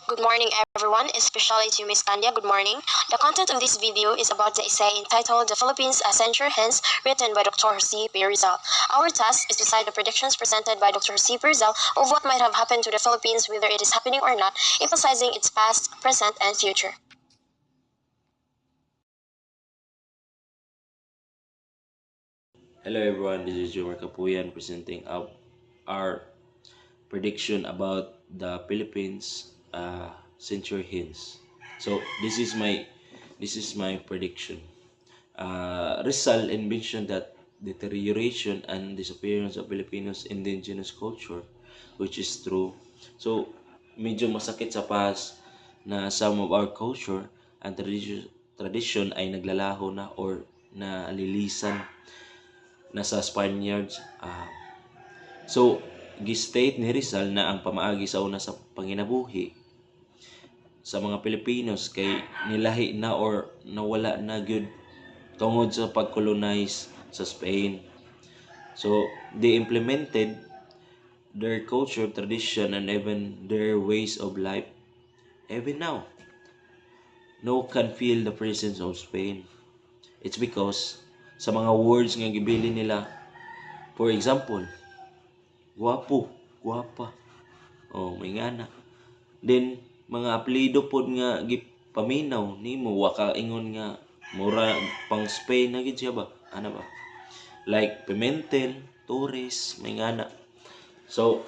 Good morning, everyone, especially to Miss Candia. Good morning. The content of this video is about the essay entitled The Philippines a Century Hence, written by Dr. Jose P. Rizal. Our task is to cite the predictions presented by Dr. Jose P. Rizal of what might have happened to the Philippines, whether it is happening or not, emphasizing its past, present, and future. Hello everyone, this is Jomar Kapuyan presenting our prediction about the Philippines century hints. So this is my prediction. Rizal mentioned that deterioration and disappearance of Filipinos indigenous culture, which is true. So medyo masakit sa past na some of our culture and tradition ay naglalaho na or nalilisan na sa Spaniards. So, gi-state ni Rizal na ang pamaagi sa una sa panginabuhi sa mga Pilipinos kay nilahi na or nawala na gyud tungod sa pag-colonize sa Spain. So, they implemented their culture, tradition, and even their ways of life. Even now, no can feel the presence of Spain. It's because sa mga words nga gibili nila, for example, guwapo, guwapa, may ngana. Then mga apelyido pod nga gipaminaw nimo wa ka ingon nga mura pang Spain na gid siya ba? Ana ba? Like Pimentel, Torres, may ngana. So,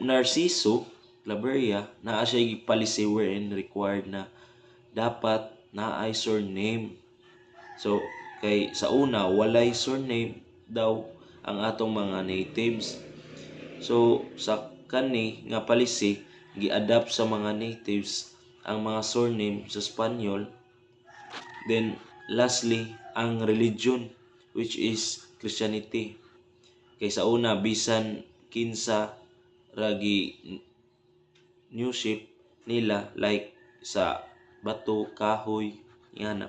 Narciso Claveria naa siya policy wherein required na dapat naay surname. So, kay sa una walay surname daw ang atong mga natives. So, sa kani nga policy gi-adapt sa mga natives ang mga surname sa Espanyol. Then, lastly, ang religion, which is Christianity. Kay sa una, bisan kinsa ragi new ship nila, like sa bato, kahoy, yan.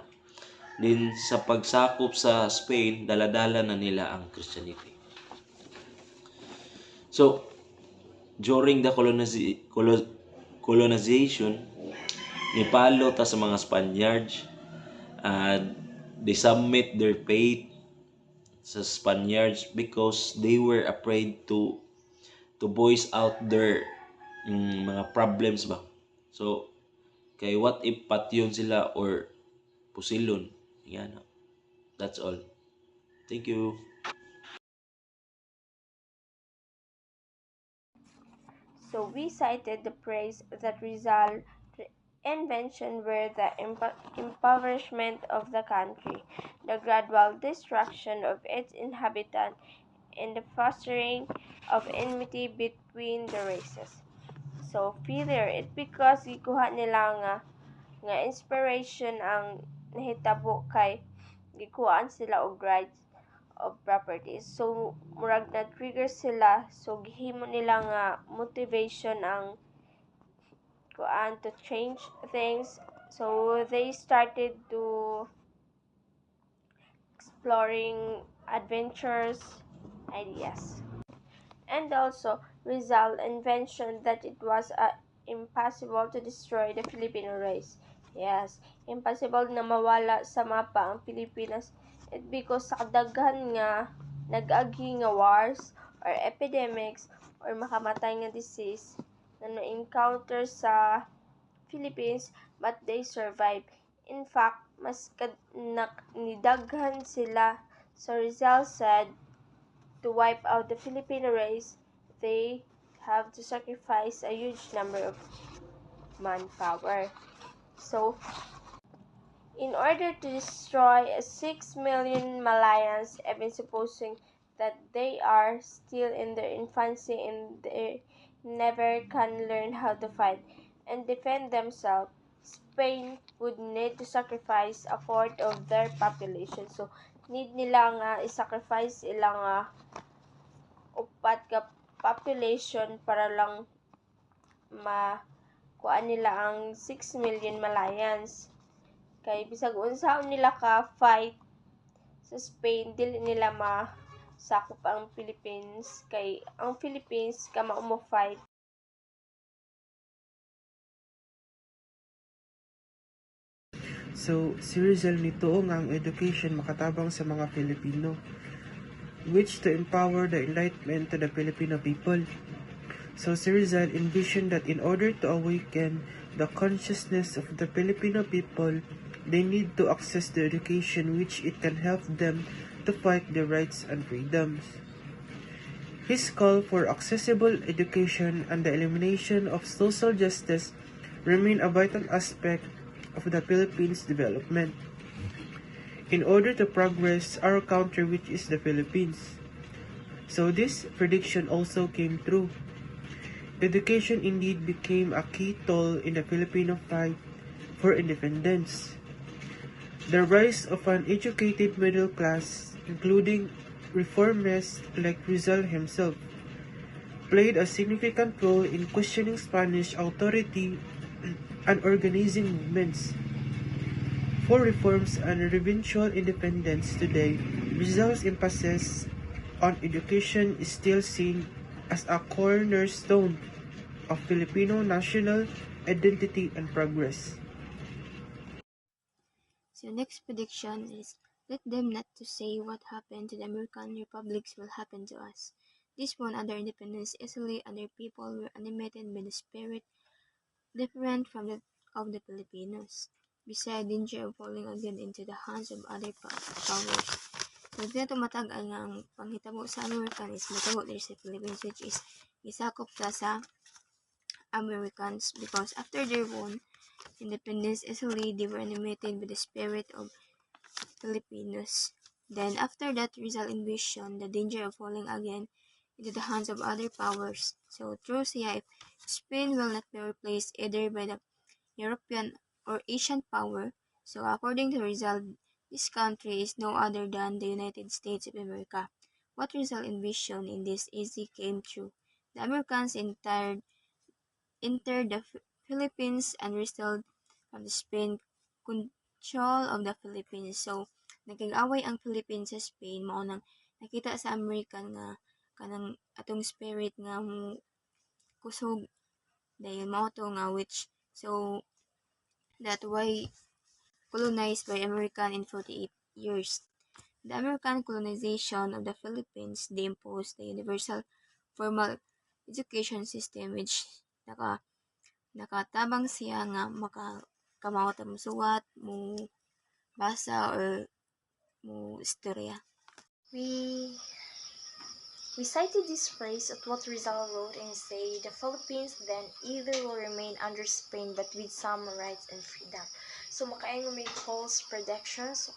Then, sa pagsakop sa Spain, daladala na nila ang Christianity. So, during the colonization, nipalo ta sa mga Spaniards, they submit their faith sa Spaniards because they were afraid to voice out their mga problems ba. So, kay what if patyon sila or pusilon. Yan. That's all. Thank you. So we cited the praise that Rizal invention were the impoverishment of the country, the gradual destruction of its inhabitants, and the fostering of enmity between the races. So failure it because gikuha nila nga inspiration ang nahitabo kay gikuhaan sila og rights of properties. So murag na trigger sila, so gihimo nila nga motivation ang kuan to change things. So they started to exploring adventures ideas. And also Rizal invention that it was impossible to destroy the Filipino race. Yes, impossible na mawala sa mapa ang Pilipinas. It because sa kadaghan nga nag-agi nga wars or epidemics or makamatay nga disease na na-encounter sa Philippines but they survived. In fact, mas nidaghan sila. So Rizal said, to wipe out the Filipino race, they have to sacrifice a huge number of manpower. So, in order to destroy 6 million Malayans, even supposing that they are still in their infancy and they never can learn how to fight and defend themselves, Spain would need to sacrifice a fourth of their population. So, need nila nga i-sacrifice ilang upat ka population para lang makuha nila ang 6 million Malayans. Kay bisag unsaon nila ka fight sa Spain, dili nila masakop ang Philippines. Kay ang Philippines ka mao mo fight So, si Rizal nito nga ang education makatabang sa mga Filipino, which to empower the enlightenment to the Filipino people. So, si Rizal envisioned that in order to awaken the consciousness of the Filipino people, they need to access the education which it can help them to fight their rights and freedoms. His call for accessible education and the elimination of social justice remain a vital aspect of the Philippines' development. In order to progress our country, which is the Philippines. So this prediction also came true. Education indeed became a key tool in the Filipino fight for independence. The rise of an educated middle class, including reformists like Rizal himself, played a significant role in questioning Spanish authority and organizing movements for reforms and eventual independence. Today, Rizal's emphasis on education is still seen as a cornerstone of Filipino national identity and progress. So next prediction is, let them not to say what happened to the American republics will happen to us. This won under independence easily, and their people were animated by the spirit different from that of the Filipinos. Beside danger of falling again into the hands of other powers. So dito tumatag ay nga ang panghitabo sa American is matabo diri sa Philippines, which is gisakop ta sa Americans because after their won independence easily, they were animated by the spirit of Filipinos. Then after that Rizal envisioned the danger of falling again into the hands of other powers. So true siya, if Spain will not be replaced either by the European or Asian power, so according to Rizal, this country is no other than the United States of America. What Rizal envisioned in this easy came true. The Americans entered the Philippines and wrestled from the Spain control of the Philippines. So, nagkag-away ang Philippines sa Spain, mao nang nakita sa American nga kanang atong spirit nga mo kusog dahil mao to nga which so that why colonized by American in 48 years. The American colonization of the Philippines, they imposed the universal formal education system which nakatabang siya nga kamawat mo suwat, mo basa or mo istorya. We cited this phrase at what Rizal wrote and say, the Philippines then either will remain under Spain but with some rights and freedom. So makaingo may false predictions,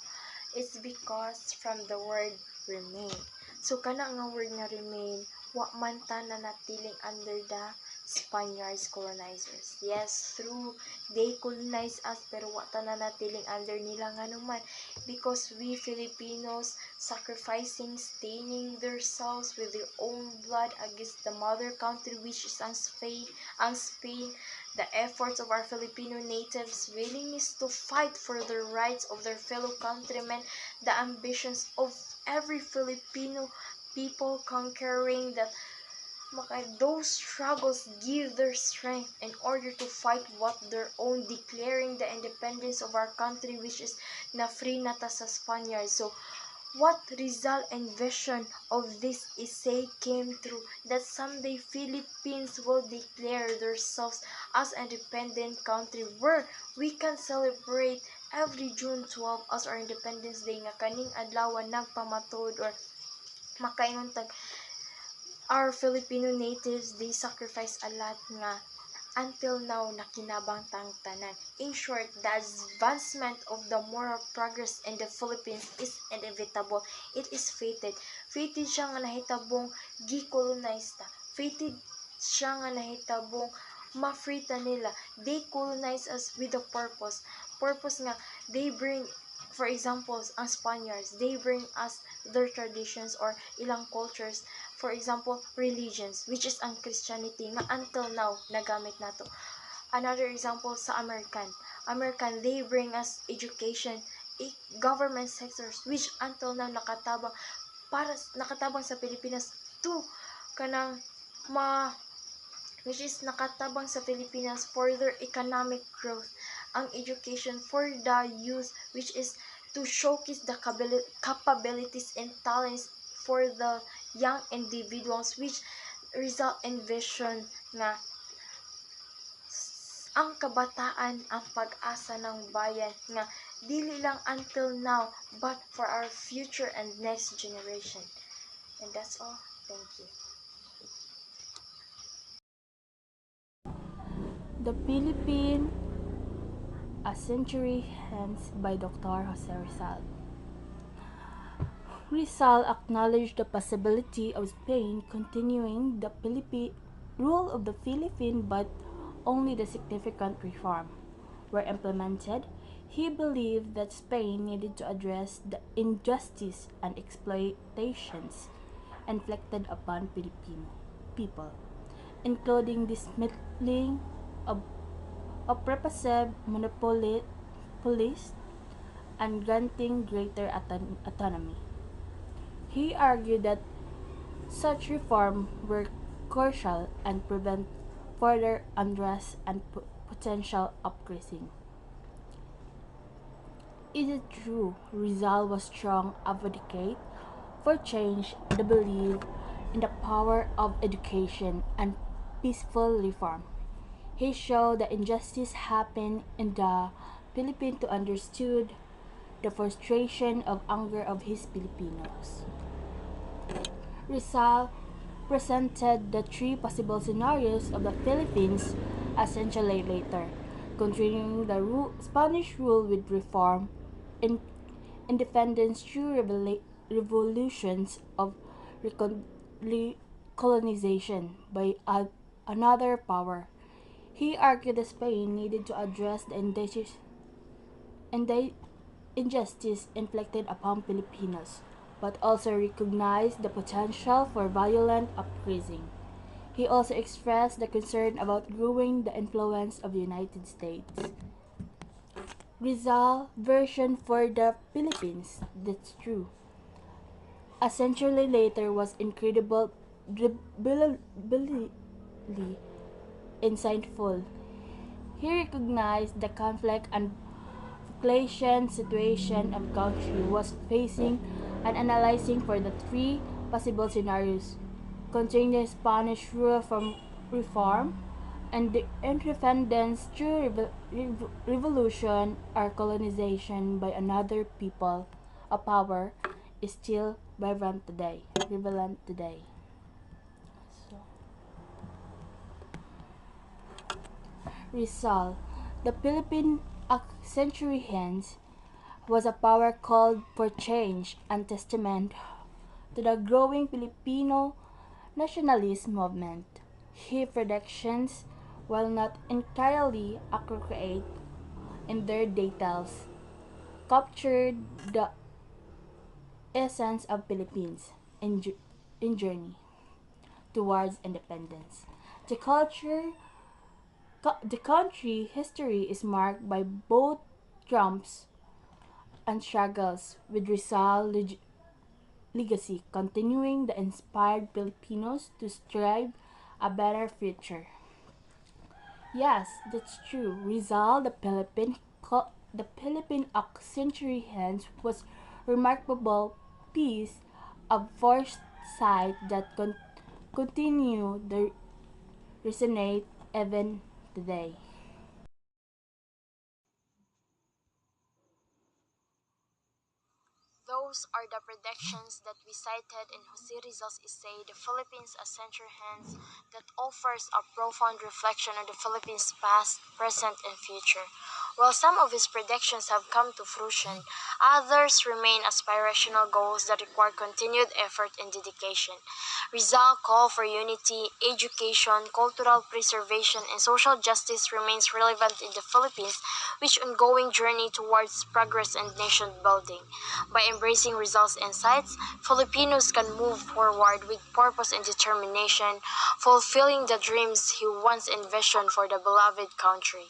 it's because from the word remain. So kana nga word nga remain, wa man ta na natiling under the Spaniards colonizers. Yes, true, they colonize us pero wa ta na natiling under nila nga naman because we Filipinos sacrificing, staining themselves with their own blood against the mother country which is ang Spain, the efforts of our Filipino natives, willingness to fight for the rights of their fellow countrymen, the ambitions of every Filipino people conquering that those struggles give their strength in order to fight what their own, declaring the independence of our country which is na free nata sa Spaniards. So what Rizal envisioned of this essay came true, that someday Philippines will declare themselves as an independent country where we can celebrate every June 12 as our Independence Day nga kaning adlaw nagpamatod or makaingon tag our Filipino natives, they sacrifice a lot nga until now nakinabang tang tanan. In short, the advancement of the moral progress in the Philippines is inevitable. It is fated. Fated siya nga nahitabong gi-colonize ta. Fated siya nga nahitabong ma-free ta nila. They colonize us with a purpose. Purpose nga, they bring, for example, ang Spaniards, they bring us their traditions or ilang cultures, for example, religions, which is ang Christianity, nga until now, nagamit nato. Another example sa American, they bring us education, government sectors, which until now nakatabang sa Pilipinas to kanang which is nakatabang sa Pilipinas for their economic growth. ang education for the youth, which is to showcase the capabilities and talents for the young individuals, which result in vision nga ang kabataan ang pag-asa ng bayan nga dili lang until now but for our future and next generation. And that's all. Thank you. The Philippine, A Century Hence by Dr. Jose Rizal. Rizal acknowledged the possibility of Spain continuing the rule of the Philippines, but only the significant reform were implemented. He believed that Spain needed to address the injustice and exploitations inflicted upon Filipino people, including dismantling of repressive monopolies and granting greater autonomy. He argued that such reforms were crucial and prevent further unrest and potential uprising. Is it true Rizal was strong advocate for change, the belief in the power of education and peaceful reform? He showed that injustice happened in the Philippines to understood the frustration of anger of his Filipinos. Rizal presented the three possible scenarios of the Philippines a century later, continuing the Spanish rule with reform, independence through revolutions of colonization by another power. He argued that Spain needed to address the injustice inflicted upon Filipinos, but also recognized the potential for violent uprising. He also expressed the concern about growing the influence of the United States. Rizal version for the Philippines, that's true. A century later was incredibly insightful. He recognized the conflict and inflation situation of country was facing and analyzing for the three possible scenarios, containing the Spanish rule from reform and the independence through revolution or colonization by another people. A power is still relevant today. So, Rizal, the Philippine a century hence, was a power called for change and testament to the growing Filipino nationalist movement. His predictions, while not entirely accurate in their details, captured the essence of Philippines in journey towards independence. The country history is marked by both triumphs and struggles, with Rizal legacy continuing to inspire Filipinos to strive a better future. Yes, that's true. Rizal, the Philippine century hence, was remarkable piece of foresight that continue to resonate even today. Those are the predictions that we cited in Jose Rizal's essay, The Philippines a Century Hence, that offers a profound reflection on the Philippines' past, present, and future. While some of his predictions have come to fruition, others remain aspirational goals that require continued effort and dedication. Rizal call for unity, education, cultural preservation, and social justice remains relevant in the Philippines, which ongoing journey towards progress and nation building. By embracing Rizal's insights, Filipinos can move forward with purpose and determination, fulfilling the dreams he once envisioned for the beloved country.